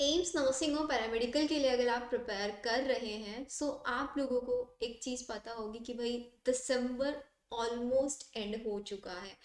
AIIMS nursing और paramedical के लिए अगर आप प्रिपेयर कर रहे हैं सो आप लोगों को एक चीज़ पता होगी कि भाई दिसंबर ऑलमोस्ट एंड हो चुका है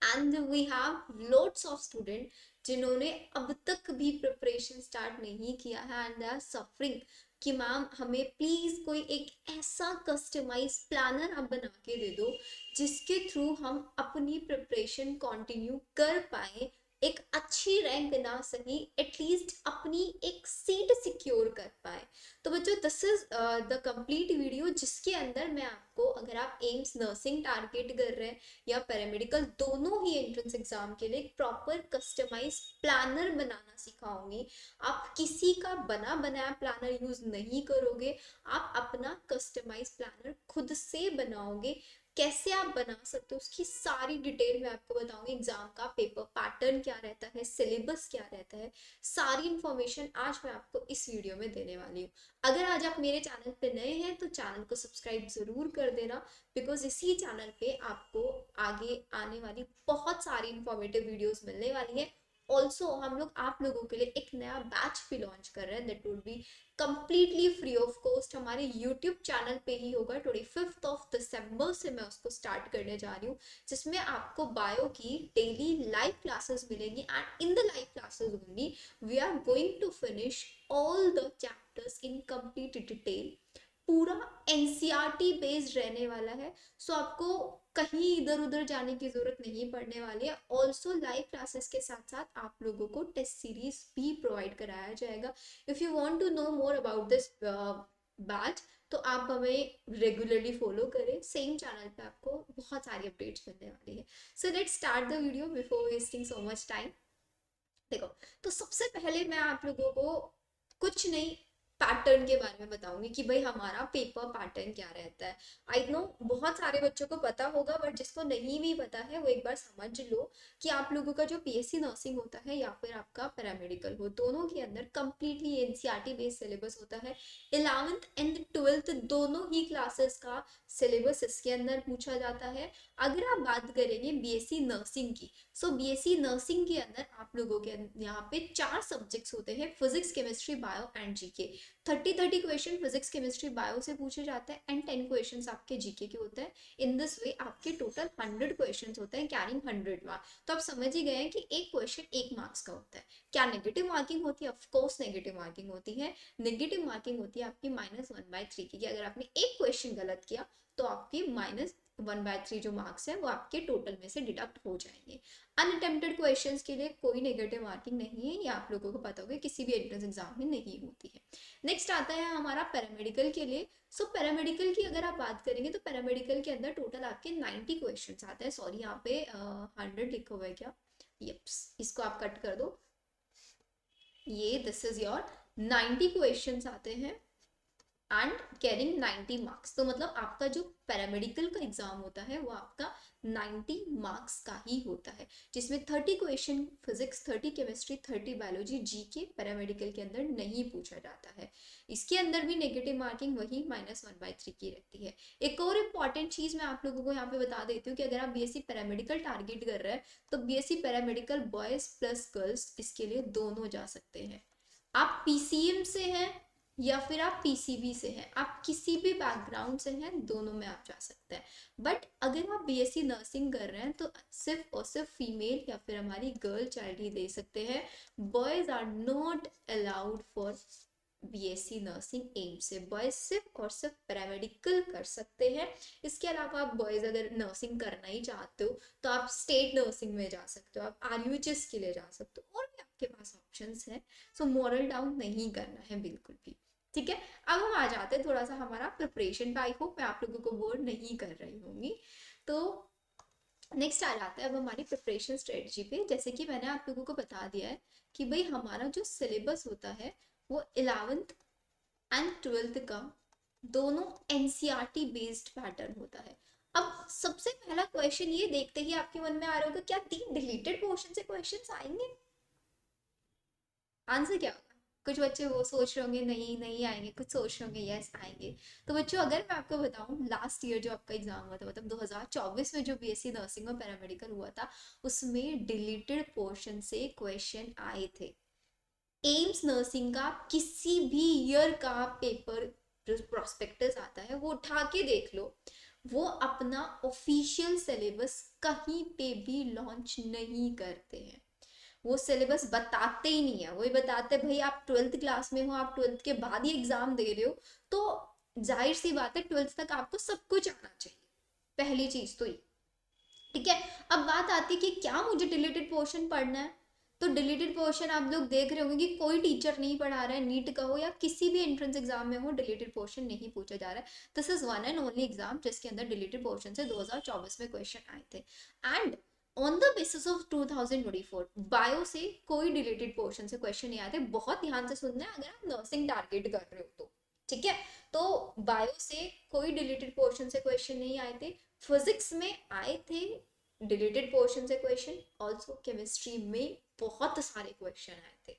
and we have lots of student जिन्होंने अब तक भी प्रिपरेशन स्टार्ट नहीं किया है एंड दे आर सफरिंग कि मैम हमें प्लीज़ कोई एक ऐसा कस्टमाइज प्लानर आप बना के दे दो जिसके थ्रू हम अपनी प्रिपरेशन कंटिन्यू कर पाए, एक अच्छी रैंक ना सही एटलीस्ट अपनी एक सीट सिक्योर कर पाए। तो बच्चों this is the complete video जिसके अंदर मैं आपको, अगर आप एम्स नर्सिंग टारगेट कर रहे हैं या पैरामेडिकल दोनों ही एंट्रेंस एग्जाम के लिए एक प्रॉपर कस्टमाइज प्लानर बनाना सिखाऊंगी। आप किसी का बना बनाया प्लानर यूज नहीं करोगे, आप अपना कस्टमाइज प्लानर खुद से बनाओगे। कैसे आप बना सकते हो उसकी सारी डिटेल मैं आपको बताऊंगी। एग्जाम का पेपर पैटर्न क्या रहता है, सिलेबस क्या रहता है, सारी इंफॉर्मेशन आज मैं आपको इस वीडियो में देने वाली हूँ। अगर आज आप मेरे चैनल पे नए हैं तो चैनल को सब्सक्राइब जरूर कर देना, बिकॉज इसी चैनल पे आपको आगे आने वाली बहुत सारी इंफॉर्मेटिव वीडियोस मिलने वाली है। ऑल्सो हम लोग आप लोगों के लिए एक नया बैच भी लॉन्च कर रहे हैं that would be completely free of cost, हमारे यूट्यूब चैनल पे ही होगा। 25 दिसंबर से मैं उसको स्टार्ट करने जा रही हूँ, जिसमें आपको बायो की डेली लाइव क्लासेस मिलेंगी and in the live classes only we are going to finish all the chapters in complete detail. पूरा एनसीईआरटी बेस्ड रहने वाला है, सो आपको कहीं इधर उधर जाने की जरूरत नहीं पड़ने वाली है। ऑल्सो लाइव क्लासेस के साथ साथ आप लोगों को टेस्ट सीरीज भी प्रोवाइड कराया जाएगा। If you want to know more about this batch तो आप हमें रेगुलरली फॉलो करें, सेम चैनल पे आपको बहुत सारी अपडेट्स मिलने वाली है। So let's start the video before wasting so much time. देखो, तो सबसे पहले मैं आप लोगों को कुछ नहीं पैटर्न के बारे में बताऊंगी कि भाई हमारा पेपर पैटर्न क्या रहता है। आई नो बहुत सारे बच्चों को पता होगा, बट जिसको नहीं भी पता है वो एक बार समझ लो कि आप लोगों का जो पीएससी नर्सिंग होता है या फिर आपका पैरामेडिकल हो, दोनों के अंदर कंप्लीटली एनसीईआरटी बेस्ड सिलेबस होता है। 11th एंड 12th दोनों ही क्लासेस का सिलेबस इसके अंदर पूछा जाता है। अगर आप बात करेंगे बीएससी नर्सिंग की, सो बीएससी नर्सिंग के अंदर आप लोगों के यहाँ पे 4 सब्जेक्ट्स होते हैं, physics chemistry bio and GK. 30 question physics chemistry bio से पूछे जाते हैं एंड 10 क्वेश्चन आपके जीके के होते हैं। इन दिस वे आपके टोटल 100 क्वेश्चन होते हैं कैरिंग 100 मार्क्स। तो आप समझ ही गए हैं कि एक क्वेश्चन 1 मार्क्स का होता है। क्या नेगेटिव मार्किंग होती है? ऑफकोर्स नेगेटिव मार्किंग होती है। नेगेटिव मार्किंग होती है आपकी -1/3 की, कि अगर आपने एक क्वेश्चन गलत किया तो आपकी -1/3 जो मार्क्स है वो आपके टोटल में से डिडक्ट हो जाएंगे। अनअटेम्प्टेड क्वेश्चंस के लिए कोई नेगेटिव मार्किंग नहीं है, ये आप लोगों को पता होगा किसी भी एंट्रेंस एग्जाम में नहीं होती है। नेक्स्ट आता है हमारा पैरामेडिकल के लिए। सो पैरामेडिकल की अगर आप बात करेंगे तो पैरामेडिकल के अंदर टोटल आपके 90 क्वेश्चंस आते हैं। सॉरी, यहाँ पे 100 लिखा हुआ है क्या? यप्स, इसको आप कट कर दो। ये दिस इज योर 90 क्वेश्चंस आते हैं एंड कैरिंग 90 मार्क्स। तो मतलब आपका जो पैरामेडिकल का एग्जाम होता है वो आपका 90 मार्क्स का ही होता है, जिसमें 30 question physics, 30 chemistry, 30 biology, GK paramedical के अंदर नहीं पूछा जाता है। इसके अंदर भी नेगेटिव मार्किंग वही -1/3 की रहती है। एक और इम्पॉर्टेंट चीज मैं आप लोगों को यहाँ पे बता देती हूँ कि अगर आप बीएससी पैरामेडिकल टारगेट कर रहे हैं तो BSc paramedical boys plus girls इसके लिए दोनों जा सकते हैं। आप पीसीएम से हैं या फिर आप पीसीबी से हैं, आप किसी भी बैकग्राउंड से हैं, दोनों में आप जा सकते हैं। बट अगर आप बीएससी नर्सिंग कर रहे हैं तो सिर्फ और सिर्फ फीमेल या फिर हमारी गर्ल चाइल्ड ही दे सकते हैं। Boys are not allowed for BSc nursing एम से। बॉयज सिर्फ और सिर्फ पैरामेडिकल कर सकते हैं। इसके अलावा आप बॉयज अगर नर्सिंग करना ही चाहते हो तो आप स्टेट नर्सिंग में जा सकते हो, आप आरयूएचएस के लिए जा सकते हो, और भी आपके पास ऑप्शंस हैं। सो मोरल डाउन नहीं करना है बिल्कुल भी। ठीक है, अब हम आ जाते हैं थोड़ा सा हमारा प्रिपरेशन पे। आई होप मैं आप लोगों को बोर नहीं कर रही होंगी। तो नेक्स्ट आ जाता है अब हमारी प्रिपरेशन स्ट्रेटजी पे। जैसे कि मैंने आप लोगों को बता दिया है कि भाई हमारा जो सिलेबस होता है वो 11th एंड 12th का दोनों एनसीईआरटी बेस्ड पैटर्न होता है। अब सबसे पहला क्वेश्चन ये देखते ही आपके मन में आ रहा होगा, क्या 3 डिलीटेड पोर्शन से क्वेश्चंस आएंगे? आंसर क्या होगा? कुछ बच्चे वो सोच रहे होंगे नहीं नहीं आएंगे, कुछ सोच रहे होंगे यस आएंगे। तो बच्चों अगर मैं आपको बताऊं, लास्ट ईयर जो आपका एग्जाम हुआ था, मतलब 2024 में जो बीएससी नर्सिंग और पैरामेडिकल हुआ था, उसमें डिलीटेड पोर्शन से क्वेश्चन आए थे। एम्स नर्सिंग का किसी भी ईयर का पेपर जो प्रोस्पेक्टस आता है वो उठा के देख लो, वो अपना ऑफिशियल सिलेबस कहीं पे भी लॉन्च नहीं करते हैं। वो सिलेबस बताते ही नहीं है, वही बताते हैं भाई आप ट्वेल्थ क्लास में हो, आप ट्वेल्थ के बाद ही एग्जाम दे रहे हो, तो जाहिर सी बात है ट्वेल्थ तक आपको सब कुछ आना चाहिए, पहली चीज तो ये। ठीक है, अब बात आती है कि क्या मुझे डिलीटेड पोर्शन पढ़ना है, तो डिलीटेड पोर्शन आप लोग देख रहे होंगे कि कोई टीचर नहीं पढ़ा रहा है, नीट का हो या किसी भी एंट्रेंस एग्जाम में हो, डिलीटेड पोर्शन नहीं पूछा जा रहा है। This is one and only exam जिसके अंदर डिलीटेड पोर्शन से 2024 में क्वेश्चन आए थे। And on the basis of 2024 bio से कोई डिलीटेड पोर्शन से क्वेश्चन नहीं आए थे। बहुत ध्यान से सुनना है अगर आप नर्सिंग टारगेट कर रहे हो तो, ठीक है। तो बायो से कोई डिलीटेड पोर्शन से क्वेश्चन नहीं आए थे। फिजिक्स में आए थे डिलीटेड पोर्शन से क्वेश्चन, ऑल्सो केमिस्ट्री में बहुत सारे क्वेश्चन आए थे,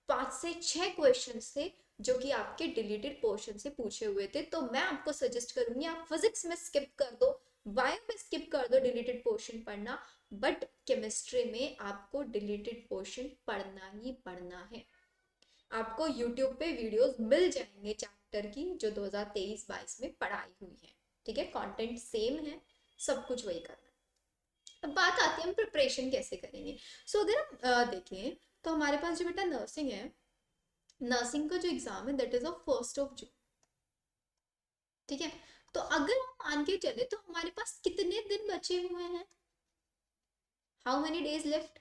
5 से 6 क्वेश्चन थे जो कि आपके डिलीटेड पोर्शन से पूछे हुए थे। तो मैं आपको सजेस्ट करूंगी आप फिजिक्स में स्किप कर दो, बायो में स्किप कर दो डिलीटेड पोर्शन पढ़ना, बट केमिस्ट्री में आपको डिलीटेड पोर्शन पढ़ना ही पढ़ना है। आपको यूट्यूब पे वीडियोस मिल जाएंगे चैप्टर की जो 2023-22 में पढ़ाई हुई है, ठीक है, कंटेंट सेम है, सब कुछ वही करना है। अब बात आती है हम प्रिपरेशन कैसे करेंगे। अगर हम देखें तो हमारे पास जो बेटा नर्सिंग है, नर्सिंग का जो एग्जाम है दैट इज ऑफ 1 जून, ठीक है। तो अगर हम मान के चले तो हमारे पास कितने दिन बचे हुए हैं, हाउ मेनी डेज लेफ्ट।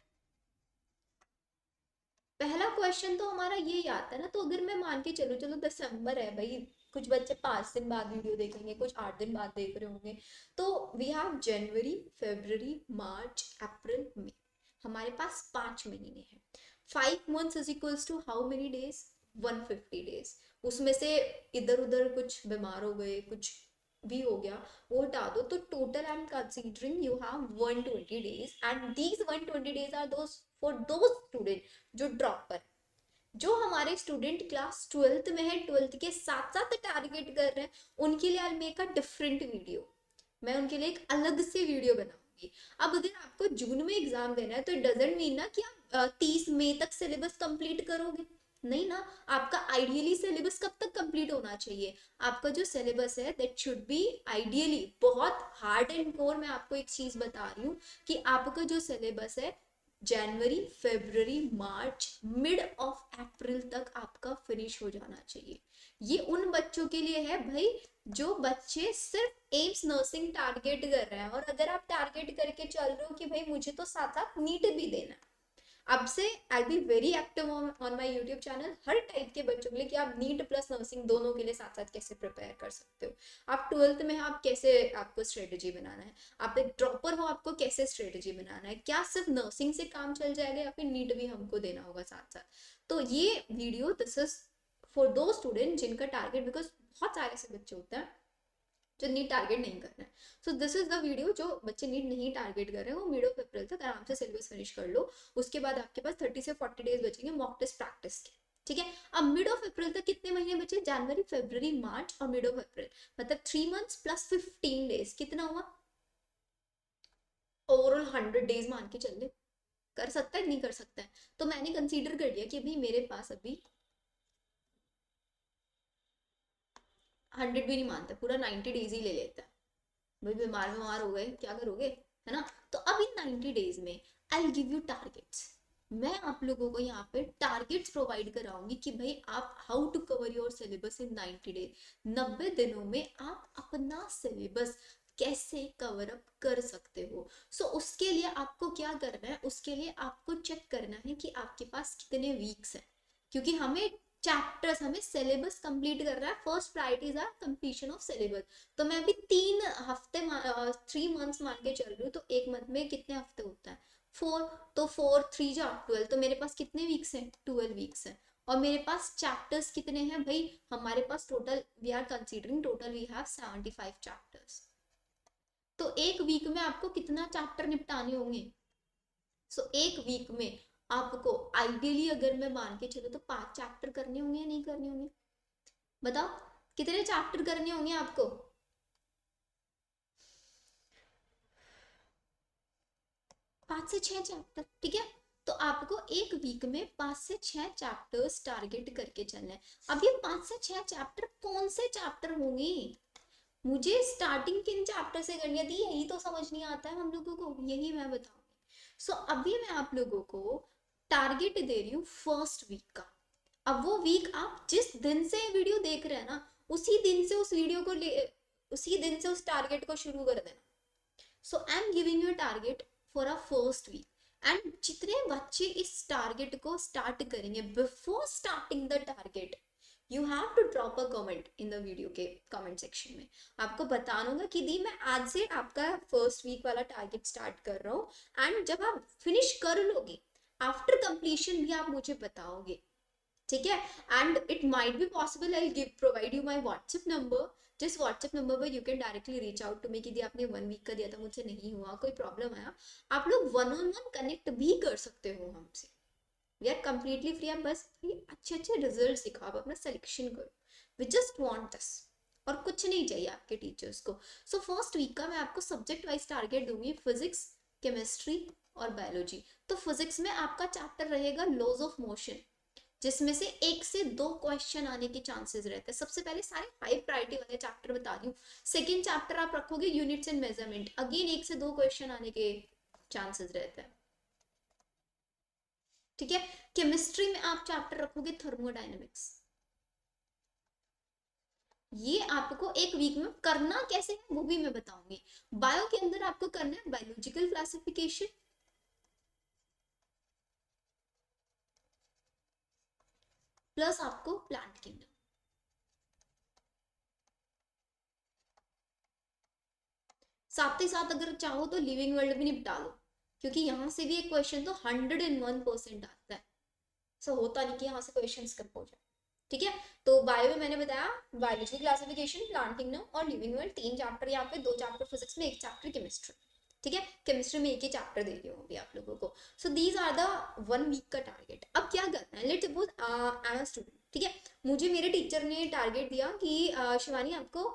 पहला क्वेश्चन तो हमारा ये आता है ना, तो अगर मैं मान के चलो चलो दिसंबर है भाई, कुछ बच्चे 5 दिन बाद वीडियो देखेंगे, कुछ 8 दिन बाद देख रहे होंगे, तो वी हैव जनवरी, फरवरी, मार्च, अप्रैल, मई, हमारे पास 5 महीने हैं। 5 months is equals to how many days, 150 days. उसमें से इधर उधर कुछ बीमार हो गए, कुछ भी हो गया, वो हटा दो, तो total I am considering you have 120 days, and these 120 days are those for those student जो ड्रॉपर, जो हमारे स्टूडेंट क्लास ट्वेल्थ में है, ट्वेल्थ के साथ साथ टारगेट कर रहे हैं, उनके लिए I make a different video, मैं उनके लिए एक अलग से वीडियो बनाऊंगी। अब अगर आपको जून में एग्जाम देना है तो इट डजेंट मीन ना कि आप 30 मई तक सिलेबस कंप्लीट करोगे, नहीं ना। आपका आइडियली सिलेबस कब तक कंप्लीट होना चाहिए, आपका जो सिलेबस है दैट शुड बी आइडियली, बहुत हार्ड एंड कोर मैं आपको एक चीज बता रही हूँ कि आपका जो सिलेबस है जनवरी, फरवरी, मार्च, मिड ऑफ अप्रैल तक आपका फिनिश हो जाना चाहिए। ये उन बच्चों के लिए है भाई जो बच्चे सिर्फ एम्स नर्सिंग टारगेट कर रहे हैं, और अगर आप टारगेट करके चल रहे हो कि भाई मुझे तो साथ साथ नीट भी देना है, अब से I be very active on my YouTube channel हर टाइप के बच्चों के लिए कि आप नीट प्लस नर्सिंग दोनों के लिए साथ साथ कैसे प्रिपेयर कर सकते हो। आप ट्वेल्थ में आप कैसे, आपको स्ट्रेटेजी बनाना है, आप एक ड्रॉपर हो आपको कैसे स्ट्रेटेजी बनाना है, क्या सिर्फ नर्सिंग से काम चल जाएगा या फिर नीट भी हमको देना होगा साथ साथ। तो ये वीडियो दिस इज फॉर दो स्टूडेंट जिनका टारगेट, बिकॉज बहुत सारे ऐसे बच्चे होते हैं जो नीट टारगेट नहीं कर रहे हैं। So this is the video, जो बच्चे नीट नहीं टारगेट कर रहे हैं वो मिड ऑफ अप्रैल तक आराम से सिलेबस फिनिश कर लो। उसके बाद आपके पास 30 से 40 डेज बचेंगे मॉक टेस्ट प्रैक्टिस के, ठीक है। अब मिड ऑफ अप्रैल तक कितने महीने बचे, जनवरी, फरवरी, मार्च और मिड ऑफ अप्रैल, मतलब 3 months प्लस 15 डेज, कितना हुआ ओवरऑल 100 डेज मान के चल ले। कर सकता है नहीं कर सकता है, तो मैंने कंसीडर कर लिया कि भाई मेरे पास अभी 100 भी नहीं मानता, पूरा 90 डेज ही ले लेता है। भाई बीमार बीमार हो गए क्या करोगे, है ना। तो अब इन 90 डेज में I will give you targets, मैं आप लोगों को यहाँ पे टारगेट्स प्रोवाइड कराऊंगी कि भाई आप how to cover your syllabus in 90 days, 90 दिनों में आप अपना सिलेबस कैसे कवर अप कर सकते हो। उसके लिए आपको क्या करना है, उसके लिए आपको चेक करना है कि आपके पास कितने वीक्स हैं, क्योंकि हमें चैप्टर्स, हमें सिलेबस कंप्लीट करना है, first priorities are completion of syllabus. तो मैं अभी 3 हफ्ते 3 मंथ्स मान के चल रही हूँ, तो एक मंथ में कितने हफ्ते होता है, 4, तो 4 3 जा 12, तो मेरे पास कितने वीक्स हैं, 12 वीक्स हैं। और मेरे पास चैप्टर्स कितने हैं भाई, हमारे पास total we are considering total we have 75 chapters. तो एक वीक में आपको कितना चैप्टर निपटाने होंगे, एक वीक में आपको आइडियली अगर मैं मान के चलो तो 5 चैप्टर करने होंगे या नहीं करने होंगे, बताओ कितने चैप्टर करने होंगे आपको। 5 से 6 चैप्टर, ठीक है। तो आपको एक वीक में 5 से 6 चैप्टर्स टारगेट करके चलना है। अब ये 5 से 6 चैप्टर कौन से चैप्टर होंगे, मुझे स्टार्टिंग किन चैप्टर से करनी थी, यही तो समझ नहीं आता है हम लोगों को, यही मैं बताऊंगी। सो अभी मैं आप लोगों को टारगेट दे रही हूँ फर्स्ट वीक का। अब वो वीक आप जिस दिन से वीडियो देख रहे हैं ना, उसी दिन से उस वीडियो को ले, उसी दिन से उस टारगेट को शुरू कर देना। So I am giving you target for a first week, and जितने बच्चे इस टारगेट को स्टार्ट करेंगे, before starting the target you have to drop a comment in the video के कमेंट सेक्शन में। आपको बताना होगा कि दी मैं आज से आपका फर्स्ट वीक वाला टारगेट स्टार्ट कर रहा हूँ, एंड जब आप फिनिश कर लोगे आफ्टर कंप्लीशन भी आप मुझे बताओगे, ठीक है। And it might be possible I give provide you my WhatsApp number, जिस व्हाट्सएप नंबर पर you can directly reach out to me कि आपने 1 वीक का दिया था, मुझसे नहीं हुआ, कोई प्रॉब्लम आया, आप लोग वन ऑन वन कनेक्ट भी कर सकते हो हमसे। We are completely free. आप बस अच्छे अच्छे रिजल्ट दिखाओ, आप अपना सिलेक्शन करो, वी जस्ट वांट दिस, और कुछ नहीं चाहिए आपके टीचर्स को। सो फर्स्ट वीक का मैं आपको सब्जेक्ट वाइज टारगेट दूंगी, फिजिक्स, केमिस्ट्री और बायोलॉजी। तो फिजिक्स में आपका चैप्टर रहेगा लॉज ऑफ मोशन, जिसमें से 1 से 2 क्वेश्चन आने के चांसेस रहते हैं। सबसे पहले सारे हाई प्रायोरिटी वाले चैप्टर बता रही हूँ। सेकेंड चैप्टर आप रखोगे यूनिट्स एंड मेजरमेंट, अगेन 1 से 2 क्वेश्चन आने के चांसेस रहते हैं, ठीक है। केमिस्ट्री में आप चैप्टर रखोगे थर्मोडायनेमिक्स। ये आपको एक वीक में करना कैसे है वो भी मैं बताऊंगी। बायो के अंदर आपको करना है बायोलॉजिकल क्लासिफिकेशन, प्लस आपको प्लांट किंगडम। साथ ही साथ अगर चाहो तो लिविंग वर्ल्ड भी निपटा लो, क्योंकि यहां से भी एक क्वेश्चन तो 101% आता है। सो होता नहीं कि यहाँ से क्वेश्चन स्किप हो जाए, ठीक है। तो बायो में मैंने बताया बायोलॉजी क्लासिफिकेशन, प्लांट किंगडम और लिविंग वर्ल्ड, 3 चैप्टर यहाँ पे, 2 चैप्टर फिजिक्स में, 1 चैप्टर केमिस्ट्री, ठीक है। केमिस्ट्री में एक ही चैप्टर दे रही हूँ अभी आप लोगों को। So these are the 1 week का टारगेट। अब क्या करना है, let's suppose I am a student, ठीक है। मुझे मेरे टीचर ने टारगेट दिया कि शिवानी आपको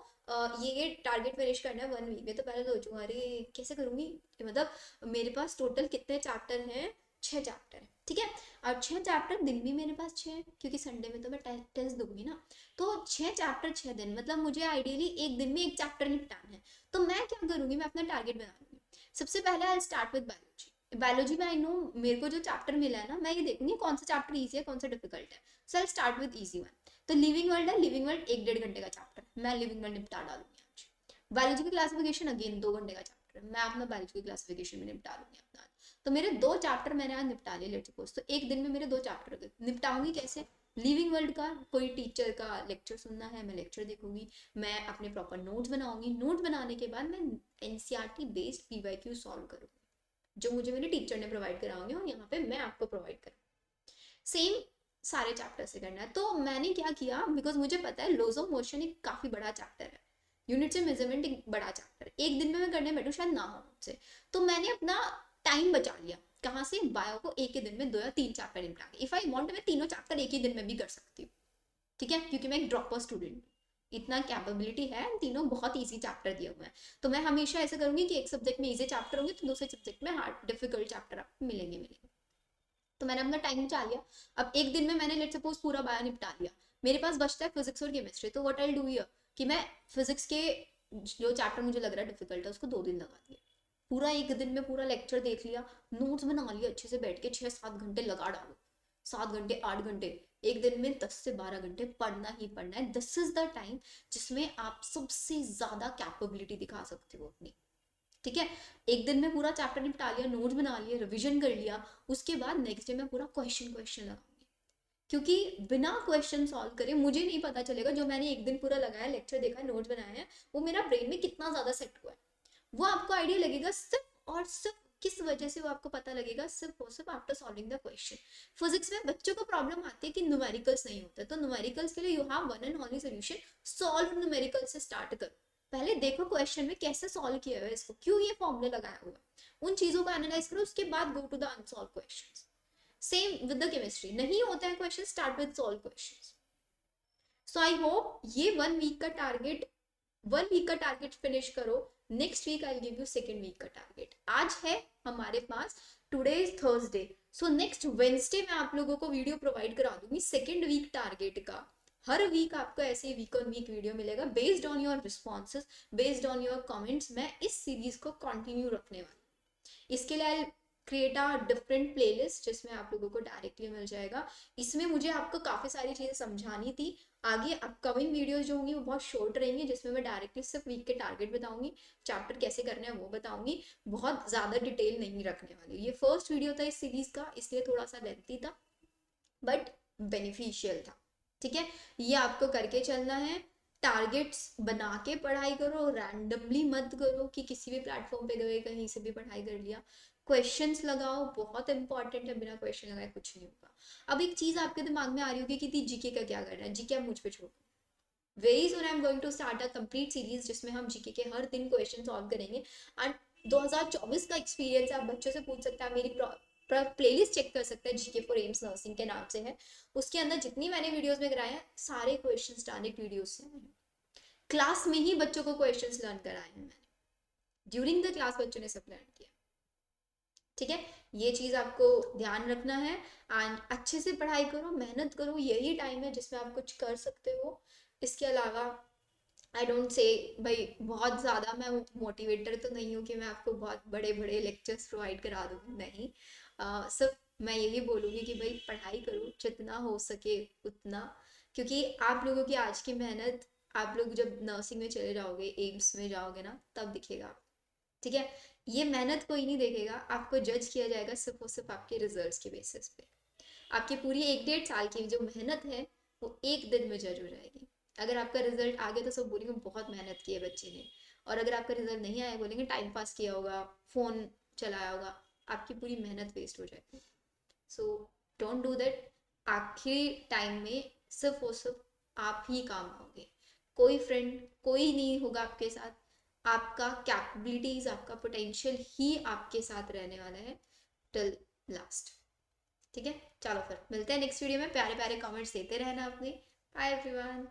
ये टारगेट फिनिश करना है 1 वीक में। तो पहले सोचूंगा अरे कैसे करूंगी, मतलब मेरे पास टोटल कितने चैप्टर हैं, 6 चैप्टर है, ठीक है। और 6 चैप्टर दिन भी मेरे पास 6, क्योंकि संडे में तो मैं टेस्ट दूंगी ना। तो 6 चैप्टर 6 दिन, मतलब मुझे आइडियली एक दिन में एक चैप्टर निपटाना है। तो मैं क्या करूंगी, मैं अपना टारगेट बना लूंगी। सबसे पहले आई स्टार्ट विद बायोलॉजी। बायोलॉजी में आई नो मेरे को जो चैप्टर मिला है ना, मैं ये देखूंगी कौन सा चैप्टर ईजी है, कौन सा डिफिकल्ट है। So I start with easy one. तो लिविंग वर्ल्ड है, लिविंग वर्ल्ड 1-1.5 घंटे का चैप्टर, मैं लिविंग वर्ल्ड निपटा डालूंगी आज। बायोलॉजी की क्लासिफिकेशन अगेन 2 घंटे का चैप्टर है, मैं अपना बायोलॉजी की क्लासिफिकेशन में निपटा लूंगी अपना। तो मेरे 2 चैप्टर मैंने आज निपटा लिए, लेट्स सपोज। तो एक दिन में मेरे 2 चैप्टर निपटाऊंगी कैसे, लिविंग वर्ल्ड का कोई टीचर का लेक्चर सुनना है, मैं लेक्चर देखूंगी, मैं अपने प्रॉपर नोट्स बनाऊंगी, नोट्स बनाने के बाद मैं एनसीईआरटी बेस्ड पीवाईक्यू सॉल्व करूंगी, जो मुझे मेरे टीचर ने प्रोवाइड कराऊंगी, और यहाँ पे मैं आपको प्रोवाइड करूँगी। सेम सारे चैप्टर से करना है। तो मैंने क्या किया, बिकॉज मुझे पता है लॉज ऑफ मोशन एक काफी बड़ा चैप्टर है, यूनिट से मेजरमेंट एक बड़ा चैप्टर, एक दिन में मैं करने बैठू शायद ना हो मुझसे, तो मैंने अपना टाइम बचा लिया। कहाँ से, बायो को एक ही दिन में 2 या 3 चैप्टर निपटा के, इफ आई वांट मैं तीनों चैप्टर एक ही दिन में भी कर सकती हूँ, ठीक है, क्योंकि मैं एक ड्रॉपर स्टूडेंट हूँ, इतना कैपेबिलिटी है, तीनों बहुत इजी चैप्टर दिए हुए हैं। तो मैं हमेशा ऐसे करूंगी कि एक सब्जेक्ट में इजी चैप्टर होंगे तो दूसरे सब्जेक्ट में हार्ड डिफिकल्ट चैप्टर आपको मिलेंगे मिलेंगे। तो मैंने अपना टाइम बचा लिया। अब एक दिन में मैंने लेट सपोज पूरा बायो निपटा लिया, मेरे पास बचता है फिजिक्स और केमिस्ट्री। तो व्हाट आई डू हियर कि मैं फिजिक्स के जो चैप्टर मुझे लग रहा है डिफिकल्ट है उसको 2 दिन लगा दिया, पूरा एक दिन में पूरा लेक्चर देख लिया, नोट्स बना लिया अच्छे से, बैठ के 6-7 घंटे लगा डालो, 7 घंटे 8 घंटे, एक दिन में 10 से 12 घंटे पढ़ना ही पढ़ना है। दिस इज द टाइम जिसमें आप सबसे ज्यादा कैपेबिलिटी दिखा सकते हो अपनी, ठीक है। एक दिन में पूरा चैप्टर निपटा लिया, नोट्स बना लिए, रिवीजन कर लिया, उसके बाद नेक्स्ट डे में पूरा क्वेश्चन क्वेश्चन लगाऊंगी, क्योंकि बिना क्वेश्चन सॉल्व करे मुझे नहीं पता चलेगा जो मैंने एक दिन पूरा लगाया, लेक्चर देखा, नोट्स बनाए हैं, वो मेरा ब्रेन में कितना ज्यादा सेट हुआ है। वो आपको आइडिया लगेगा सिर्फ और सिर्फ किस वजह से, वो आपको पता लगेगा सिर्फ और सिर्फ after solving the question. Physics में बच्चों को प्रॉब्लम आती है कि न्यूमेरिकल्स नहीं होते, तो न्यूमेरिकल्स के लिए you have one and only solution, solve numerical से स्टार्ट करो। पहले देखो क्वेश्चन में कैसे सॉल्व किया हुआ है इसको, क्यों ये फॉर्मूला लगाया हुआ है, उन चीजों को एनालाइज करो, उसके बाद go to the unsolve questions. Same with the chemistry, नहीं होता है question, start with solve questions. So I hope ये 1 वीक का टारगेट, 1 वीक का टारगेट फिनिश करो। Next week I give you second week का टारगेट। आज है हमारे पास, today is Thursday, so next Wednesday मैं आप लोगों को वीडियो प्रोवाइड करा दूंगी सेकेंड वीक टारगेट का। हर वीक आपको ऐसे ही वीक ऑन वीक वीडियो मिलेगा based on your responses, based on your comments. मैं इस सीरीज को कंटिन्यू रखने वाली हूँ। इसके लिए I create a different playlist जिसमें आप लोगों को डायरेक्टली मिल जाएगा। इसमें मुझे आपको काफ़ी सारी चीज़ें समझानी थी। आगे अपकमिंग वीडियोस जो होंगी वो बहुत शॉर्ट रहेंगी, जिसमें मैं डायरेक्टली सिर्फ वीक के टारगेट बताऊंगी, चैप्टर कैसे करने हैं वो बताऊंगी। बहुत ज़्यादा डिटेल नहीं रखने वाली। ये फर्स्ट वीडियो था इस सीरीज का, इसलिए थोड़ा सा लेंथी था बट बेनिफिशियल था। ठीक है, ये आपको करके चलना है। टारगेट्स बना के पढ़ाई करो, रैंडमली मत करो कि किसी भी प्लेटफॉर्म पे गए कहीं से भी पढ़ाई कर लिया। क्वेश्चंस लगाओ, बहुत इंपॉर्टेंट है, बिना क्वेश्चन लगाए कुछ नहीं होगा। अब एक चीज आपके दिमाग में आ रही होगी कि जीके का क्या करना है, जीके आप मुझ पे छोड़ो। Very soon I am going to start a complete series जिसमें हम जीके के हर दिन क्वेश्चन सॉल्व करेंगे। एंड 2024 का एक्सपीरियंस है, आप बच्चों से पूछ सकते हैं, मेरी प्लेलिस्ट चेक कर सकते हैं, जीके फॉर एम्स नर्सिंग के नाम से है। उसके अंदर जितनी मैंने वीडियोस में कराए हैं सारे क्वेश्चंस डायरेक्ट वीडियोस से मैंने क्लास में ही बच्चों को क्वेश्चंस लर्न कराए हैं। मैंने ड्यूरिंग द क्लास बच्चों ने सब लर्न किया। ठीक है, ये चीज आपको ध्यान रखना है। एंड अच्छे से पढ़ाई करो, मेहनत करो, यही टाइम है जिसमें आप कुछ कर सकते हो। इसके अलावा आई डोंट से भाई बहुत ज़्यादा मैं मोटिवेटर तो नहीं हूँ कि मैं आपको बहुत बड़े बड़े लेक्चर्स प्रोवाइड करा दूँ, नहीं। सिर्फ मैं यही बोलूँगी कि भाई पढ़ाई करो जितना हो सके उतना, क्योंकि आप लोगों की आज की मेहनत आप लोग जब नर्सिंग में चले जाओगे, एम्स में जाओगे ना, तब दिखेगा। ठीक है, ये मेहनत कोई नहीं देखेगा, आपको जज किया जाएगा सिर्फ और सिर्फ आपके रिजल्ट्स के बेसिस पे। आपकी पूरी 1 डेढ़ साल की जो मेहनत है वो एक दिन में जज हो जाएगी। अगर आपका रिजल्ट आ गया तो सब बोलेंगे बहुत मेहनत की है बच्चे ने, और अगर आपका रिजल्ट नहीं आया बोलेंगे टाइम पास किया होगा, फोन चलाया होगा। आपकी पूरी मेहनत वेस्ट हो जाएगी। So don't do that. आखिरी टाइम में सिर्फ और सिर्फ आप ही काम आओगे, कोई फ्रेंड कोई नहीं होगा आपके साथ। आपका कैपेबिलिटीज, आपका पोटेंशियल ही आपके साथ रहने वाला है टिल लास्ट। ठीक है, चलो फिर मिलते हैं नेक्स्ट वीडियो में। प्यारे प्यारे कमेंट्स देते रहना अपने। Bye everyone.